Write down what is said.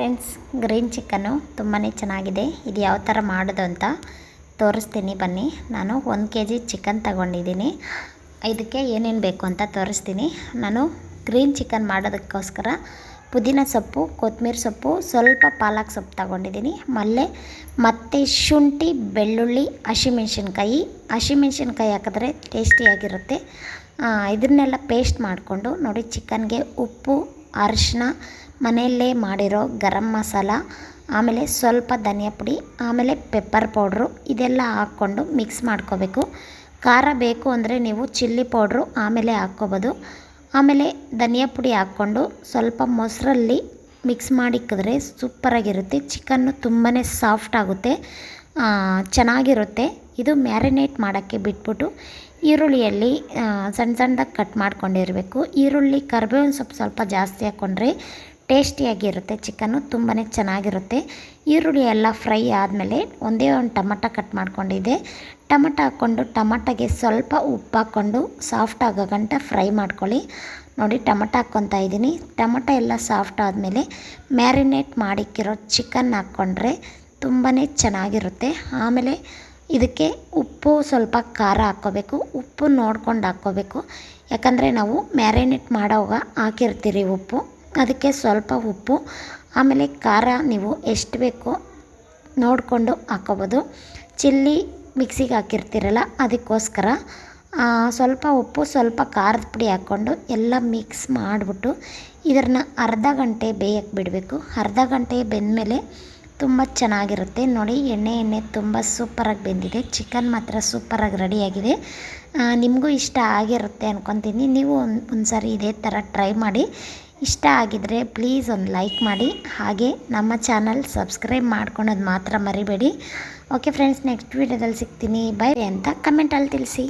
Friends, green chicken ತುಂಬಾ ಚೆನ್ನಾಗಿದೆ. ಇದು ಯಾವ ಥರ ಮಾಡೋದು ಅಂತ ತೋರಿಸ್ತೀನಿ ಬನ್ನಿ. ನಾನು 1 kg ಚಿಕನ್ ತಗೊಂಡಿದ್ದೀನಿ. ಇದಕ್ಕೆ ಏನೇನು ಬೇಕು ಅಂತ ತೋರಿಸ್ತೀನಿ. ನಾನು ಗ್ರೀನ್ ಚಿಕನ್ ಮಾಡೋದಕ್ಕೋಸ್ಕರ ಪುದೀನ ಸೊಪ್ಪು, ಕೊತ್ತಂಬರಿ ಸೊಪ್ಪು, ಸ್ವಲ್ಪ ಪಾಲಕ್ ಸೊಪ್ಪು ತಗೊಂಡಿದ್ದೀನಿ. ಮತ್ತು ಶುಂಠಿ, ಬೆಳ್ಳುಳ್ಳಿ, ಹಸಿಮೆಣ್ಸಿನ್ಕಾಯಿ ಹಾಕಿದ್ರೆ ಟೇಸ್ಟಿಯಾಗಿರುತ್ತೆ. ಇದನ್ನೆಲ್ಲ ಪೇಸ್ಟ್ ಮಾಡಿಕೊಂಡು ನೋಡಿ, ಚಿಕನ್ಗೆ ಉಪ್ಪು, ಅರಿಶಿನ, ಮನೆಯಲ್ಲೇ ಮಾಡಿರೋ ಗರಂ ಮಸಾಲ, ಆಮೇಲೆ ಸ್ವಲ್ಪ ಧನಿಯಾ ಪುಡಿ, ಆಮೇಲೆ ಪೆಪ್ಪರ್ ಪೌಡ್ರು, ಇದೆಲ್ಲ ಹಾಕ್ಕೊಂಡು ಮಿಕ್ಸ್ ಮಾಡ್ಕೋಬೇಕು. ಖಾರ ಬೇಕು ಅಂದರೆ ನೀವು ಚಿಲ್ಲಿ ಪೌಡ್ರು ಆಮೇಲೆ ಹಾಕ್ಕೋಬೋದು. ಆಮೇಲೆ ಧನಿಯಾ ಪುಡಿ ಹಾಕ್ಕೊಂಡು ಸ್ವಲ್ಪ ಮೊಸರಲ್ಲಿ ಮಿಕ್ಸ್ ಮಾಡಿಕ್ಕಿದ್ರೆ ಸೂಪರಾಗಿರುತ್ತೆ. ಚಿಕನ್ನು ತುಂಬಾ ಸಾಫ್ಟ್ ಆಗುತ್ತೆ, ಚೆನ್ನಾಗಿರುತ್ತೆ. ಇದು ಮ್ಯಾರಿನೇಟ್ ಮಾಡೋಕ್ಕೆ ಬಿಟ್ಬಿಟ್ಟು ಈರುಳ್ಳಿಯಲ್ಲಿ ಸಣ್ಣದಾಗಿ ಕಟ್ ಮಾಡ್ಕೊಂಡಿರಬೇಕು. ಈರುಳ್ಳಿ, ಕರಿಬೇವಿನ ಸೊಪ್ಪು ಸ್ವಲ್ಪ ಜಾಸ್ತಿ ಹಾಕ್ಕೊಂಡ್ರೆ ಟೇಸ್ಟಿಯಾಗಿರುತ್ತೆ. ಚಿಕನ್ನು ತುಂಬಾ ಚೆನ್ನಾಗಿರುತ್ತೆ. ಈರುಳ್ಳಿ ಎಲ್ಲ ಫ್ರೈ ಆದಮೇಲೆ ಒಂದೇ ಒಂದು ಟೊಮಟ ಕಟ್ ಮಾಡ್ಕೊಂಡಿದ್ದೆ. ಟೊಮಟ ಹಾಕ್ಕೊಂಡು ಟೊಮಟಗೆ ಸ್ವಲ್ಪ ಉಪ್ಪು ಹಾಕ್ಕೊಂಡು ಸಾಫ್ಟ್ ಆಗೋ ಗಂಟ ಫ್ರೈ ಮಾಡ್ಕೊಳ್ಳಿ. ನೋಡಿ, ಟೊಮಟ ಹಾಕ್ಕೊತಾ ಇದ್ದೀನಿ. ಟೊಮಟ ಎಲ್ಲ ಸಾಫ್ಟ್ ಆದಮೇಲೆ ಮ್ಯಾರಿನೇಟ್ ಮಾಡಿಕ್ಕಿರೋ ಚಿಕನ್ ಹಾಕ್ಕೊಂಡ್ರೆ ತುಂಬಾ ಚೆನ್ನಾಗಿರುತ್ತೆ. ಆಮೇಲೆ ಇದಕ್ಕೆ ಉಪ್ಪು, ಸ್ವಲ್ಪ ಖಾರ ಹಾಕ್ಕೋಬೇಕು. ಉಪ್ಪು ನೋಡ್ಕೊಂಡು ಹಾಕ್ಕೋಬೇಕು, ಯಾಕಂದರೆ ನಾವು ಮ್ಯಾರಿನೇಟ್ ಮಾಡೋವಾಗ ಹಾಕಿರ್ತೀರಿ ಉಪ್ಪು, ಅದಕ್ಕೆ ಸ್ವಲ್ಪ ಉಪ್ಪು. ಆಮೇಲೆ ಖಾರ ನೀವು ಎಷ್ಟು ಬೇಕೋ ನೋಡಿಕೊಂಡು ಹಾಕ್ಕೋಬೋದು. ಚಿಲ್ಲಿ ಮಿಕ್ಸಿಗೆ ಹಾಕಿರ್ತೀರಲ್ಲ, ಅದಕ್ಕೋಸ್ಕರ ಸ್ವಲ್ಪ ಉಪ್ಪು, ಸ್ವಲ್ಪ ಖಾರದ ಪುಡಿ ಹಾಕ್ಕೊಂಡು ಎಲ್ಲ ಮಿಕ್ಸ್ ಮಾಡಿಬಿಟ್ಟು ಇದನ್ನು ಅರ್ಧ ಗಂಟೆ ಬೇಯಕ್ಕೆ ಬಿಡಬೇಕು. ಅರ್ಧ ಗಂಟೆ ಬೆಂದಮೇಲೆ ತುಂಬ ಚೆನ್ನಾಗಿರುತ್ತೆ. ನೋಡಿ, ಎಣ್ಣೆ ತುಂಬ ಸೂಪರಾಗಿ ಬೆಂದಿದೆ. ಚಿಕನ್ ಮಾತ್ರ ಸೂಪರಾಗಿ ರೆಡಿಯಾಗಿದೆ. ನಿಮಗೂ ಇಷ್ಟ ಆಗಿರುತ್ತೆ ಅಂದ್ಕೊತೀನಿ. ನೀವು ಒಂದು ಸಾರಿ ಇದೇ ಥರ ಟ್ರೈ ಮಾಡಿ. ಇಷ್ಟ ಆಗಿದ್ದರೆ ಪ್ಲೀಸ್ ಒಂದು ಲೈಕ್ ಮಾಡಿ, ಹಾಗೆ ನಮ್ಮ ಚಾನಲ್ ಸಬ್ಸ್ಕ್ರೈಬ್ ಮಾಡ್ಕೊಳೋದು ಮಾತ್ರ ಮರಿಬೇಡಿ. ಓಕೆ ಫ್ರೆಂಡ್ಸ್, ನೆಕ್ಸ್ಟ್ ವೀಡಿಯೋದಲ್ಲಿ ಸಿಗ್ತೀನಿ. ಬೈ ಅಂತ ಕಮೆಂಟಲ್ಲಿ ತಿಳಿಸಿ.